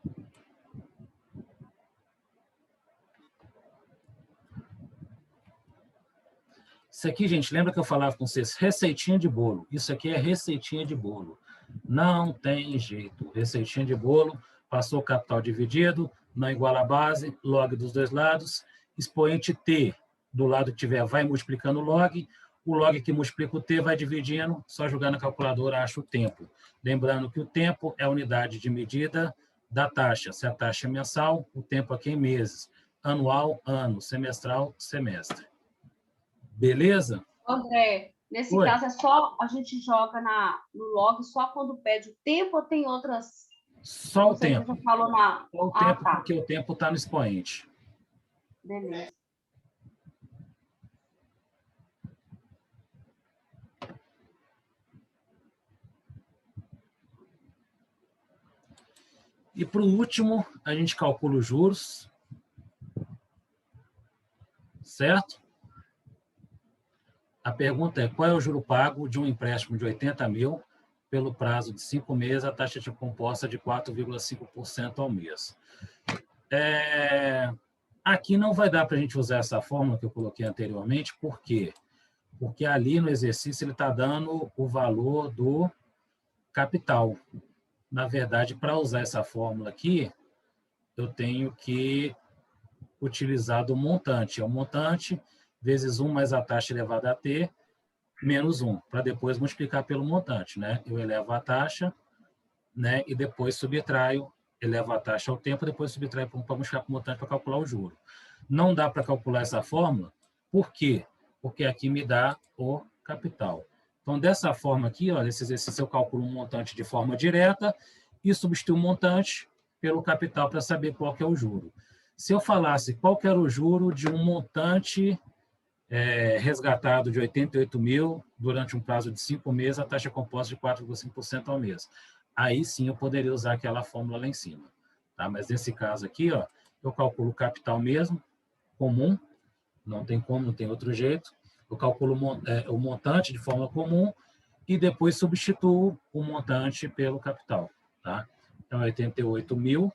Isso aqui, gente, lembra que eu falava com vocês? Receitinha de bolo. Isso aqui é receitinha de bolo. Não tem jeito. Receitinha de bolo, passou o capital dividido, não iguala a base, log dos dois lados, expoente T do lado que tiver vai multiplicando o log que multiplica o T vai dividindo, só jogar na calculadora acha o tempo. Lembrando que o tempo é a unidade de medida da taxa. Se a taxa é mensal, o tempo aqui é em meses. Anual, ano. Semestral, semestre. Beleza? André, nesse caso é só a gente joga no log só quando pede o tempo ou tem outras? Só o tempo. Você já falou na... Só o tempo, tá. Porque o tempo está no expoente. Beleza. E para o último, a gente calcula os juros. Certo? A pergunta é, qual é o juro pago de um empréstimo de 80 mil pelo prazo de 5 meses, a taxa de composta de 4,5% ao mês? Aqui não vai dar para a gente usar essa fórmula que eu coloquei anteriormente, por quê? Porque ali no exercício ele está dando o valor do capital. Na verdade, para usar essa fórmula aqui, eu tenho que utilizar do montante. É o montante vezes 1 mais a taxa elevada a t, menos 1, para depois multiplicar pelo montante. Né? Eu elevo a taxa, né? E depois subtraio, elevo a taxa ao tempo, depois subtraio para multiplicar com o montante para calcular o juro. Não dá para calcular essa fórmula, por quê? Porque aqui me dá o capital. Então, dessa forma aqui, olha, esse exercício eu calculo um montante de forma direta e substituo o montante pelo capital para saber qual que é o juro. Se eu falasse qual que era o juro de um montante resgatado de 88 mil durante um prazo de 5 meses, a taxa composta de 4,5% ao mês. Aí sim eu poderia usar aquela fórmula lá em cima. Tá? Mas nesse caso aqui, ó, eu calculo o capital mesmo, comum, não tem como, não tem outro jeito. Eu calculo o montante de forma comum e depois substituo o montante pelo capital. Tá? Então, 88 mil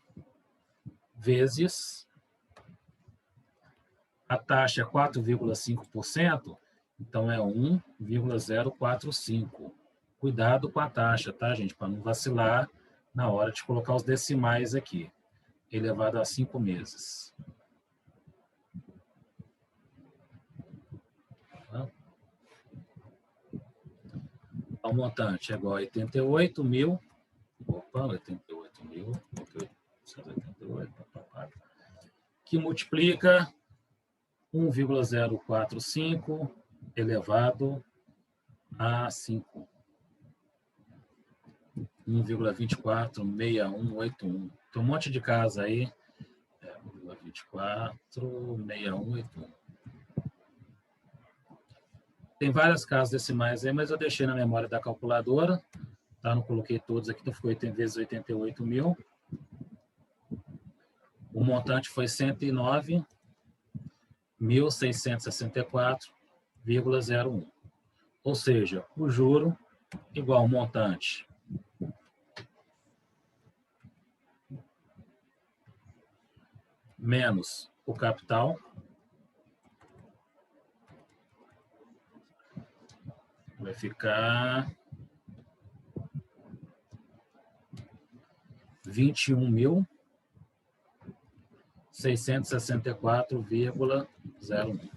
vezes a taxa é 4,5%, então é 1,045. Cuidado com a taxa, tá, gente? Para não vacilar na hora de colocar os decimais aqui. Elevado a 5 meses. Então, o montante é igual a 88 mil. Opa, 88 mil. 188, que multiplica 1,045 elevado a 5. 1,246181. Tem um monte de casa aí. 1,246181. Tem várias casas decimais aí, mas eu deixei na memória da calculadora. tá? Não coloquei todos aqui, então ficou 8 vezes 88 mil. O montante foi 109.664,01. Ou seja, o juro igual ao montante menos o capital vai ficar 21.664,01.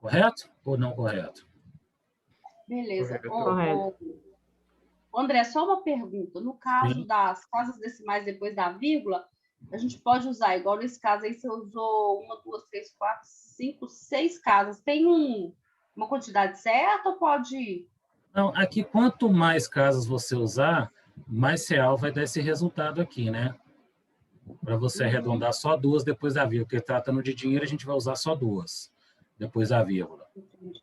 Correto ou não correto? Beleza. Correto. André, só uma pergunta. No caso Sim. das casas decimais depois da vírgula, a gente pode usar, igual nesse caso aí, você usou 1, 2, 3, 4, 5, 6 casas. Tem uma quantidade certa ou pode... Não, aqui, quanto mais casas você usar, mais real vai dar esse resultado aqui, né? Para você arredondar só 2 depois da vírgula, porque tratando de dinheiro, a gente vai usar só 2 depois da vírgula,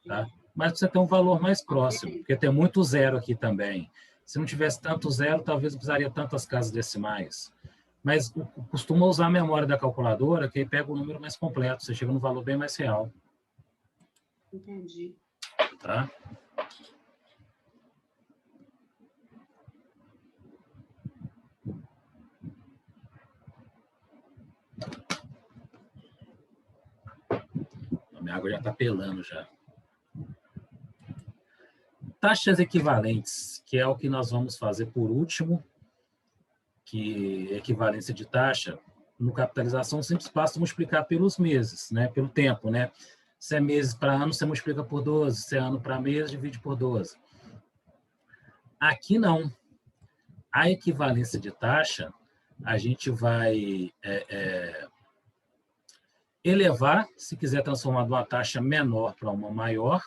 tá? Mas você tem um valor mais próximo, porque tem muito zero aqui também. Se não tivesse tanto zero, talvez não precisaria tantas casas decimais. Mas costuma usar a memória da calculadora, que aí pega o número mais completo, você chega no valor bem mais real. Entendi. Tá? A minha água já está pelando já. Taxas equivalentes, que é o que nós vamos fazer por último, que equivalência de taxa, no capitalização simples basta multiplicar pelos meses, né? Pelo tempo, né? Se é meses para ano, você multiplica por 12, se é ano para mês, divide por 12. Aqui não. A equivalência de taxa, a gente vai elevar, se quiser transformar de uma taxa menor para uma maior,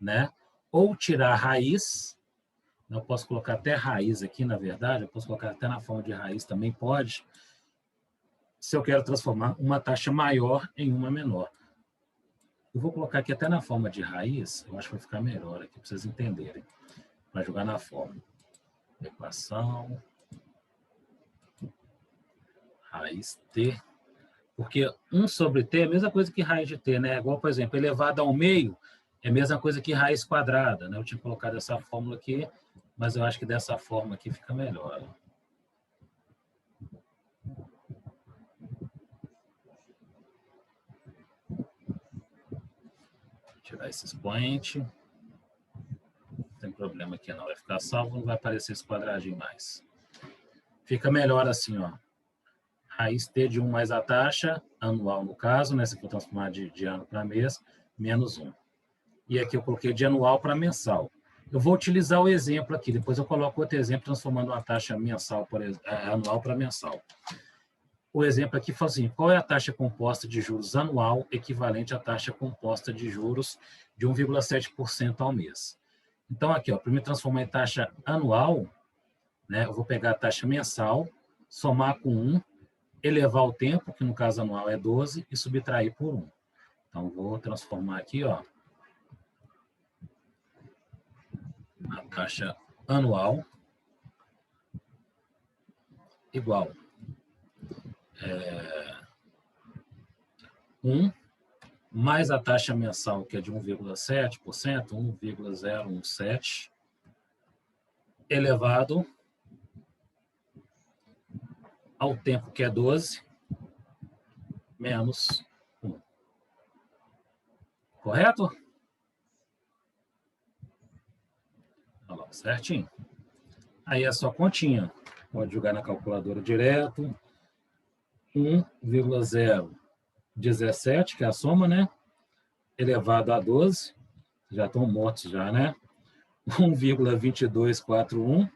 né? Ou tirar a raiz. Eu posso colocar até raiz aqui, na verdade, eu posso colocar até na forma de raiz também pode, se eu quero transformar uma taxa maior em uma menor. Eu vou colocar aqui até na forma de raiz, eu acho que vai ficar melhor aqui, para vocês entenderem, para jogar na forma. Equação, raiz t, porque 1 sobre t é a mesma coisa que raiz de t, né? Igual, por exemplo, elevado ao meio é a mesma coisa que raiz quadrada, né? Eu tinha colocado essa fórmula aqui, mas eu acho que dessa forma aqui fica melhor. Vou tirar esse expoente. Não tem problema aqui não, vai ficar salvo, não vai aparecer esse quadradinho mais. Fica melhor assim, ó. Raiz t de 1 mais a taxa, anual no caso, né? Se for transformar de ano para mês, menos 1. E aqui eu coloquei de anual para mensal. Eu vou utilizar o exemplo aqui, depois eu coloco outro exemplo transformando uma taxa mensal, anual para mensal. O exemplo aqui fala assim, qual é a taxa composta de juros anual equivalente à taxa composta de juros de 1,7% ao mês? Então aqui, para me transformar em taxa anual, né, eu vou pegar a taxa mensal, somar com 1, elevar o tempo, que no caso anual é 12, e subtrair por 1. Então vou transformar aqui, ó, a taxa anual igual 1 mais a taxa mensal, que é de 1,7%, 1,017, elevado ao tempo, que é 12, menos 1. Correto? Olha lá, certinho. Aí é só continha. Pode jogar na calculadora direto. 1,017, que é a soma, né? Elevado a 12. Já estão mortos já, né? 1,2241.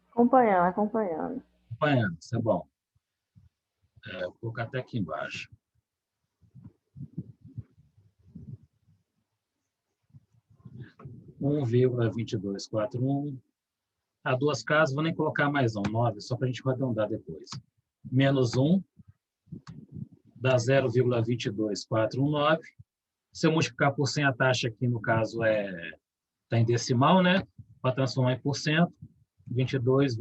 Acompanhando. Acompanhando, isso é bom. Vou colocar até aqui embaixo. Um 1,2241. A 2 casas, vou nem colocar mais 9, só para a gente arredondar depois. Menos 1, dá 0,22419. Se eu multiplicar por 100, a taxa aqui, no caso, está em decimal, né? para transformar em porcento, 22,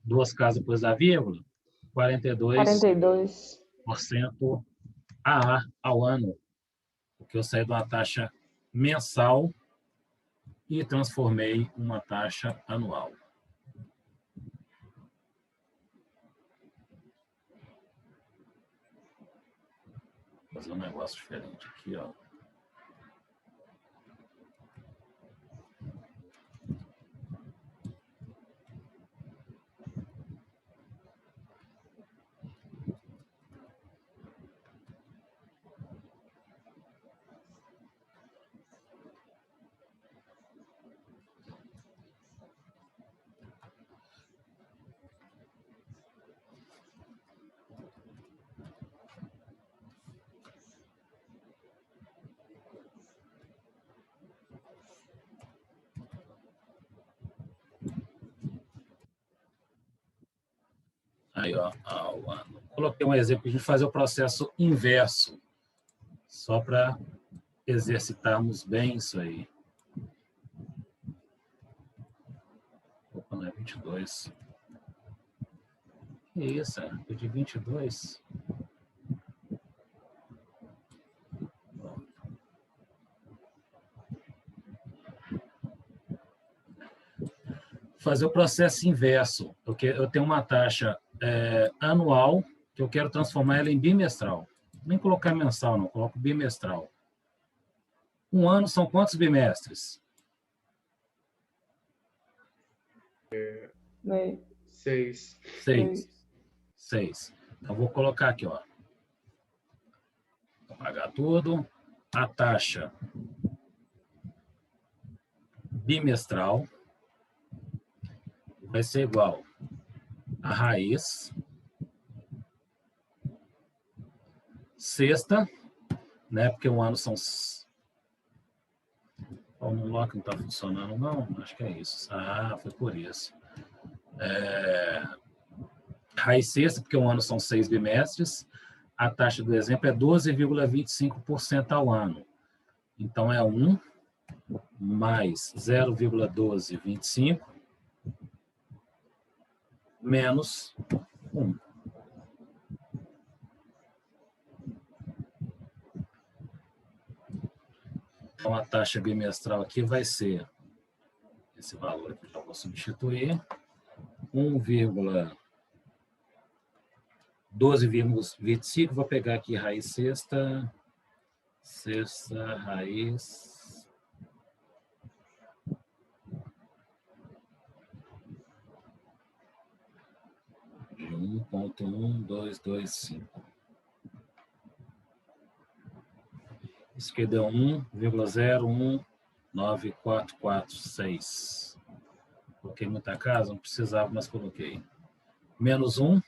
duas casas depois da vírgula, 42% 42. ao ano, porque eu saí de uma taxa mensal e transformei uma taxa anual. Vou fazer um negócio diferente aqui, ó. Aí, ó, ao ano. Coloquei um exemplo de fazer o processo inverso, só para exercitarmos bem isso aí. Opa, não é 22. Que isso, é? Eu de 22. Fazer o processo inverso. Eu tenho uma taxa anual, que eu quero transformar ela em bimestral. Nem colocar mensal, não, coloco bimestral. Um ano são quantos bimestres? 6. 6. Então, vou colocar aqui, ó. Vou apagar tudo. A taxa bimestral vai ser igual a raiz sexta, né? Porque um ano são... O unlock não está funcionando, não? Acho que é isso. Ah, foi por isso. Raiz sexta, porque um ano são 6 bimestres. A taxa do exemplo é 12,25% ao ano. Então, é 1 mais 0,1225 menos 1. Então, a taxa bimestral aqui vai ser, esse valor aqui já vou substituir, 1,1225, vou pegar aqui raiz sexta, raiz, de 1,1225. Isso aqui deu 1,019446. Coloquei muita casa, não precisava, mas coloquei. Menos 1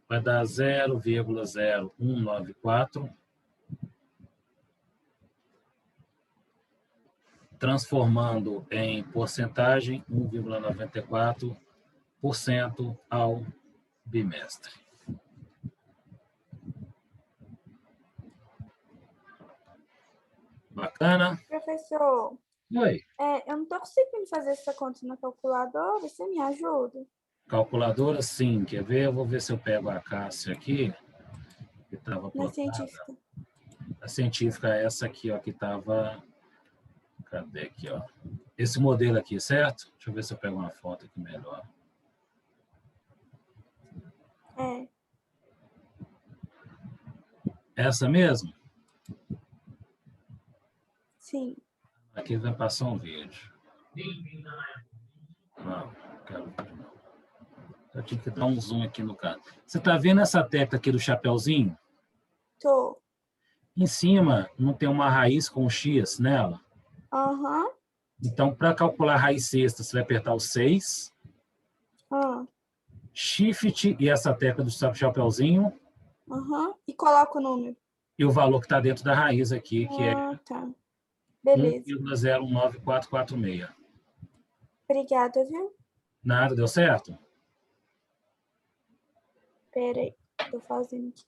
vai dar 0,0194. Transformando em porcentagem, 1,94% ao bimestre. Bacana? Professor, Oi. eu não estou conseguindo fazer essa conta na calculadora, você me ajuda? Calculadora, sim. Quer ver? Eu vou ver se eu pego a Cássia aqui. Que estava Na científica. A científica é essa aqui, ó, que estava... Cadê aqui, ó? Esse modelo aqui, certo? Deixa eu ver se eu pego uma foto aqui melhor. Essa mesmo? Sim. Aqui vai passar um vídeo. Não, quero vídeo não. Eu tinha que dar um zoom aqui no caso. Você está vendo essa tecla aqui do chapeuzinho? Tô. Em cima não tem uma raiz com X nela? Aham. Então, para calcular a raiz sexta, você vai apertar o 6. Shift e essa tecla do chapeuzinho. E coloca o número. E o valor que está dentro da raiz aqui, que é tá. Beleza. 1,019446. Obrigada, viu? Nada, deu certo? Pera aí, tô fazendo aqui.